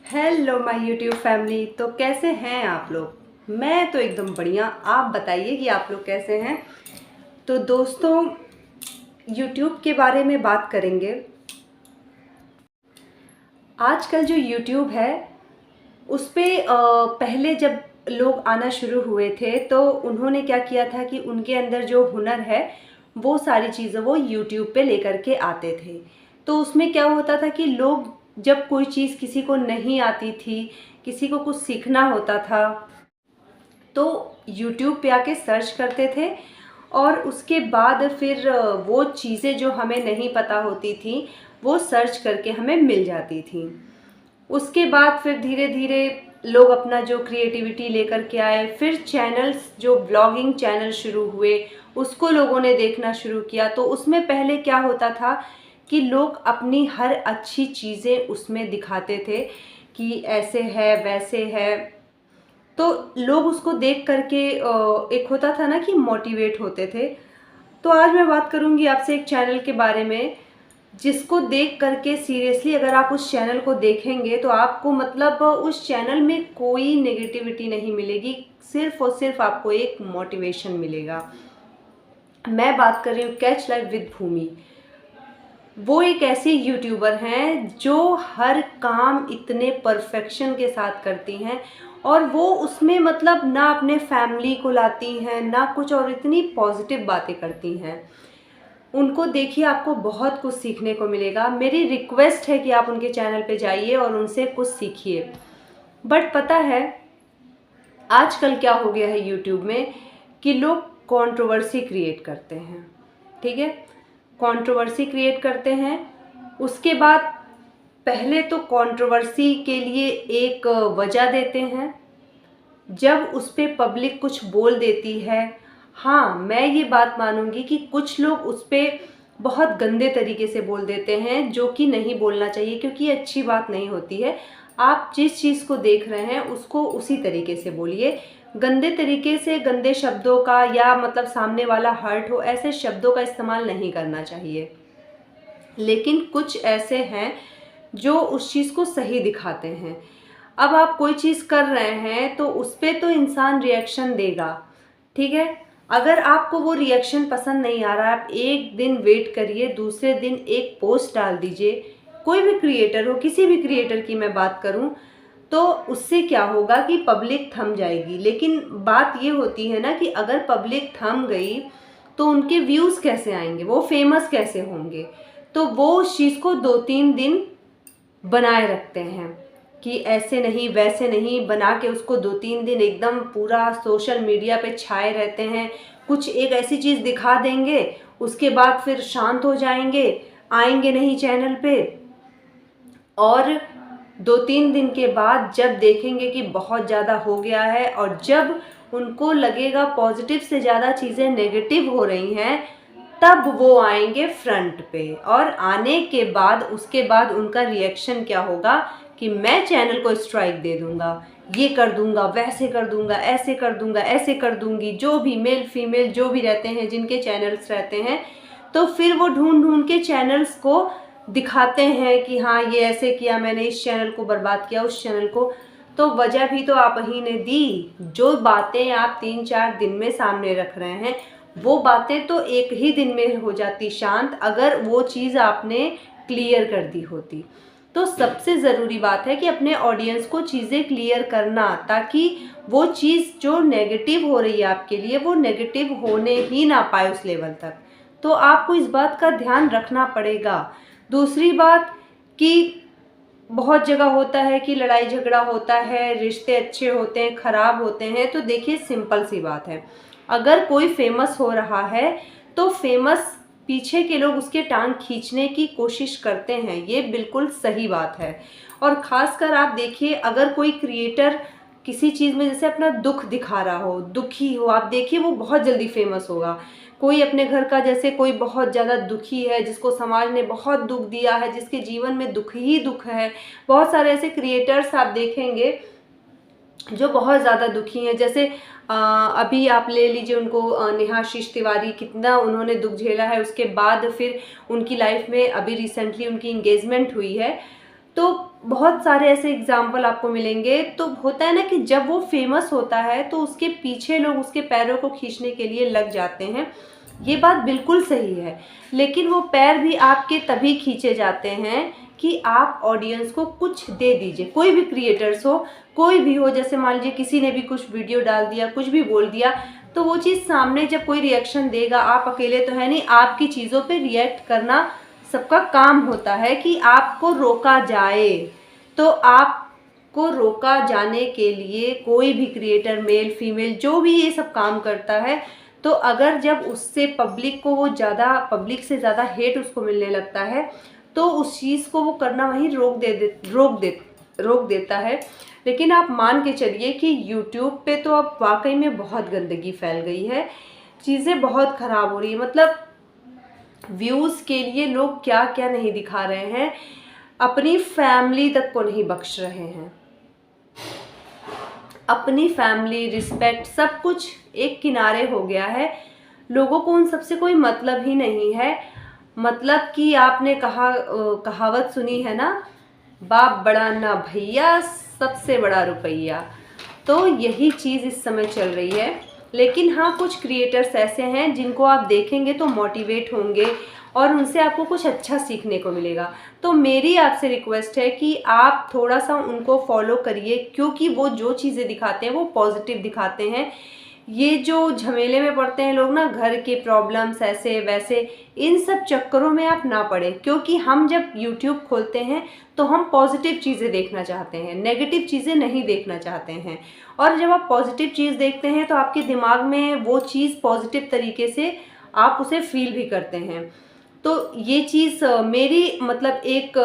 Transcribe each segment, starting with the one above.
Hello my YouTube family. तो कैसे हैं आप लोग? मैं तो एकदम बढ़िया। आप बताइए कि आप लोग कैसे हैं। तो दोस्तों, यूट्यूब के बारे में बात करेंगे। आजकल जो यूट्यूब है उस पे पहले जब लोग आना शुरू हुए थे तो उन्होंने क्या किया था कि उनके अंदर जो हुनर है वो सारी चीज़ें वो यूट्यूब पे लेकर के आते थे। तो उसमें क्या होता था कि लोग जब कोई चीज़ किसी को नहीं आती थी, किसी को कुछ सीखना होता था, तो यूट्यूब पे आके सर्च करते थे और उसके बाद फिर वो चीज़ें जो हमें नहीं पता होती थी वो सर्च करके हमें मिल जाती थी। उसके बाद फिर धीरे धीरे लोग अपना जो क्रिएटिविटी लेकर के आए, फिर चैनल्स जो ब्लॉगिंग चैनल शुरू हुए उसको लोगों ने देखना शुरू किया। तो उसमें पहले क्या होता था कि लोग अपनी हर अच्छी चीज़ें उसमें दिखाते थे कि ऐसे है वैसे है। तो लोग उसको देख करके एक होता था ना कि मोटिवेट होते थे। तो आज मैं बात करूंगी आपसे एक चैनल के बारे में जिसको देख करके सीरियसली अगर आप उस चैनल को देखेंगे तो आपको मतलब उस चैनल में कोई नेगेटिविटी नहीं मिलेगी, सिर्फ और सिर्फ आपको एक मोटिवेशन मिलेगा। मैं बात कर रही हूँ कैच लाइफ विद भूमि। वो एक ऐसी यूट्यूबर हैं जो हर काम इतने परफेक्शन के साथ करती हैं और वो उसमें मतलब ना अपने फैमिली को लाती हैं ना कुछ, और इतनी पॉजिटिव बातें करती हैं। उनको देखिए, आपको बहुत कुछ सीखने को मिलेगा। मेरी रिक्वेस्ट है कि आप उनके चैनल पे जाइए और उनसे कुछ सीखिए। बट पता है आजकल क्या हो गया है यूट्यूब में कि लोग कंट्रोवर्सी क्रिएट करते हैं। ठीक है, कंट्रोवर्सी क्रिएट करते हैं। उसके बाद पहले तो कंट्रोवर्सी के लिए एक वजह देते हैं, जब उस पर पब्लिक कुछ बोल देती है। हाँ, मैं ये बात मानूंगी कि कुछ लोग उस पर बहुत गंदे तरीके से बोल देते हैं जो कि नहीं बोलना चाहिए, क्योंकि ये अच्छी बात नहीं होती है। आप जिस चीज़ को देख रहे हैं उसको उसी तरीके से बोलिए। गंदे तरीके से, गंदे शब्दों का या मतलब सामने वाला हर्ट हो ऐसे शब्दों का इस्तेमाल नहीं करना चाहिए। लेकिन कुछ ऐसे हैं जो उस चीज़ को सही दिखाते हैं। अब आप कोई चीज़ कर रहे हैं तो उस पर तो इंसान रिएक्शन देगा, ठीक है। अगर आपको वो रिएक्शन पसंद नहीं आ रहा, आप एक दिन वेट करिए, दूसरे दिन एक पोस्ट डाल दीजिए। कोई भी क्रिएटर हो, किसी भी क्रिएटर की मैं बात करूं, तो उससे क्या होगा कि पब्लिक थम जाएगी। लेकिन बात ये होती है ना कि अगर पब्लिक थम गई तो उनके व्यूज़ कैसे आएंगे, वो फेमस कैसे होंगे। तो वो उस चीज़ को 2-3 दिन बनाए रखते हैं कि ऐसे नहीं वैसे नहीं, बना के उसको 2-3 दिन एकदम पूरा सोशल मीडिया पे छाए रहते हैं। कुछ एक ऐसी चीज़ दिखा देंगे, उसके बाद फिर शांत हो जाएंगे, आएंगे नहीं चैनल पे। और 2-3 दिन के बाद जब देखेंगे कि बहुत ज़्यादा हो गया है और जब उनको लगेगा पॉजिटिव से ज़्यादा चीज़ें नेगेटिव हो रही हैं, तब वो आएंगे फ्रंट पे। और आने के बाद उसके बाद उनका रिएक्शन क्या होगा कि मैं चैनल को स्ट्राइक दे दूंगा, ये कर दूंगा, वैसे कर दूंगा, ऐसे कर दूंगा, ऐसे कर दूंगी। जो भी मेल फीमेल जो भी रहते हैं, जिनके चैनल्स रहते हैं, तो फिर वो ढूंढ ढूंढ के चैनल्स को दिखाते हैं कि हाँ ये ऐसे किया मैंने, इस चैनल को बर्बाद किया, उस चैनल को। तो वजह भी तो आप ही ने दी। जो बातें आप 3-4 दिन में सामने रख रहे हैं वो बातें तो एक ही दिन में हो जाती शांत, अगर वो चीज़ आपने क्लियर कर दी होती। तो सबसे ज़रूरी बात है कि अपने ऑडियंस को चीज़ें क्लियर करना, ताकि वो चीज़ जो नेगेटिव हो रही है आपके लिए वो नेगेटिव होने ही ना पाए उस लेवल तक। तो आपको इस बात का ध्यान रखना पड़ेगा। दूसरी बात कि बहुत जगह होता है कि लड़ाई झगड़ा होता है, रिश्ते अच्छे होते हैं, ख़राब होते हैं। तो देखिए, सिंपल सी बात है, अगर कोई फेमस हो रहा है तो फेमस पीछे के लोग उसके टांग खींचने की कोशिश करते हैं, ये बिल्कुल सही बात है। और ख़ासकर आप देखिए, अगर कोई क्रिएटर किसी चीज़ में जैसे अपना दुख दिखा रहा हो, दुखी हो, आप देखिए वो बहुत जल्दी फेमस होगा। कोई अपने घर का, जैसे कोई बहुत ज़्यादा दुखी है, जिसको समाज ने बहुत दुख दिया है, जिसके जीवन में दुख ही दुख है, बहुत सारे ऐसे क्रिएटर्स आप देखेंगे जो बहुत ज़्यादा दुखी हैं। जैसे अभी आप ले लीजिए उनको, नेहाशीष तिवारी, कितना उन्होंने दुख झेला है। उसके बाद फिर उनकी लाइफ में अभी रिसेंटली उनकी इंगेजमेंट हुई है। तो बहुत सारे ऐसे एग्जाम्पल आपको मिलेंगे। तो होता है ना कि जब वो फेमस होता है तो उसके पीछे लोग उसके पैरों को खींचने के लिए लग जाते हैं, ये बात बिल्कुल सही है। लेकिन वो पैर भी आपके तभी खींचे जाते हैं कि आप ऑडियंस को कुछ दे दीजिए। कोई भी क्रिएटर्स हो, कोई भी हो, जैसे मान लीजिए किसी ने भी कुछ वीडियो डाल दिया, कुछ भी बोल दिया, तो वो चीज़ सामने जब कोई रिएक्शन देगा, आप अकेले तो है नहीं, आपकी चीज़ों पे रिएक्ट करना सबका काम होता है कि आपको रोका जाए। तो आपको रोका जाने के लिए कोई भी क्रिएटर, मेल फीमेल, जो भी ये सब काम करता है, तो अगर जब उससे पब्लिक को वो ज़्यादा, पब्लिक से ज़्यादा हेट उसको मिलने लगता है, तो उस चीज़ को वो करना वहीं रोक देता है। लेकिन आप मान के चलिए कि यूट्यूब पे तो अब वाकई में बहुत गंदगी फैल गई है, चीज़ें बहुत ख़राब हो रही है। मतलब व्यूज़ के लिए लोग क्या क्या नहीं दिखा रहे हैं, अपनी फैमिली तक को नहीं बख्श रहे हैं। अपनी फैमिली, रिस्पेक्ट, सब कुछ एक किनारे हो गया है। लोगों को उन सबसे कोई मतलब ही नहीं है। मतलब कि आपने कहावत सुनी है ना, बाप बड़ा ना भैया, सबसे बड़ा रुपैया। तो यही चीज़ इस समय चल रही है। लेकिन हाँ, कुछ क्रिएटर्स ऐसे हैं जिनको आप देखेंगे तो मोटिवेट होंगे और उनसे आपको कुछ अच्छा सीखने को मिलेगा। तो मेरी आपसे रिक्वेस्ट है कि आप थोड़ा सा उनको फॉलो करिए, क्योंकि वो जो चीज़ें दिखाते हैं वो पॉजिटिव दिखाते हैं। ये जो झमेले में पड़ते हैं लोग ना, घर के प्रॉब्लम्स ऐसे वैसे, इन सब चक्करों में आप ना पड़े। क्योंकि हम जब यूट्यूब खोलते हैं तो हम पॉजिटिव चीज़ें देखना चाहते हैं, नेगेटिव चीज़ें नहीं देखना चाहते हैं। और जब आप पॉजिटिव चीज़ देखते हैं तो आपके दिमाग में वो चीज़ पॉजिटिव तरीके से आप उसे फील भी करते हैं। तो ये चीज़ मेरी, मतलब एक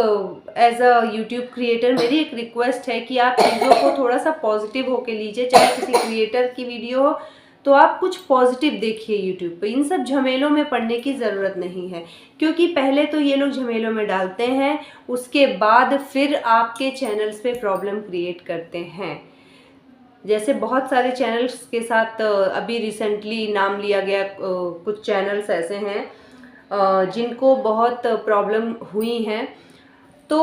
एज अ यूट्यूब क्रिएटर मेरी एक रिक्वेस्ट है कि आप चीज़ों को थोड़ा सा पॉजिटिव होके लीजिए। चाहे किसी क्रिएटर की वीडियो हो तो आप कुछ पॉजिटिव देखिए यूट्यूब पे। इन सब झमेलों में पड़ने की ज़रूरत नहीं है, क्योंकि पहले तो ये लोग झमेलों में डालते हैं, उसके बाद फिर आपके चैनल्स पे प्रॉब्लम क्रिएट करते हैं। जैसे बहुत सारे चैनल्स के साथ अभी रिसेंटली नाम लिया गया, कुछ चैनल्स ऐसे हैं जिनको बहुत प्रॉब्लम हुई हैं। तो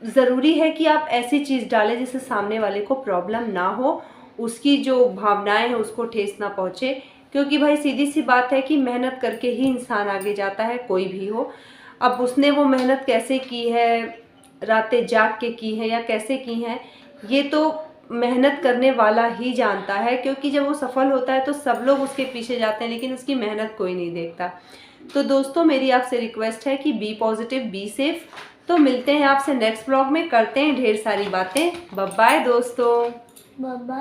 ज़रूरी है कि आप ऐसी चीज़ डालें जिससे सामने वाले को प्रॉब्लम ना हो, उसकी जो भावनाएं हैं उसको ठेस ना पहुँचे। क्योंकि भाई सीधी सी बात है कि मेहनत करके ही इंसान आगे जाता है, कोई भी हो। अब उसने वो मेहनत कैसे की है, रातें जाग के की है या कैसे की हैं, ये तो मेहनत करने वाला ही जानता है। क्योंकि जब वो सफल होता है तो सब लोग उसके पीछे जाते हैं, लेकिन उसकी मेहनत कोई नहीं देखता। तो दोस्तों, मेरी आपसे रिक्वेस्ट है कि बी पॉजिटिव, बी सेफ। तो मिलते हैं आपसे नेक्स्ट ब्लॉग में, करते हैं ढेर सारी बातें। बाय बाय दोस्तों। Bye bye.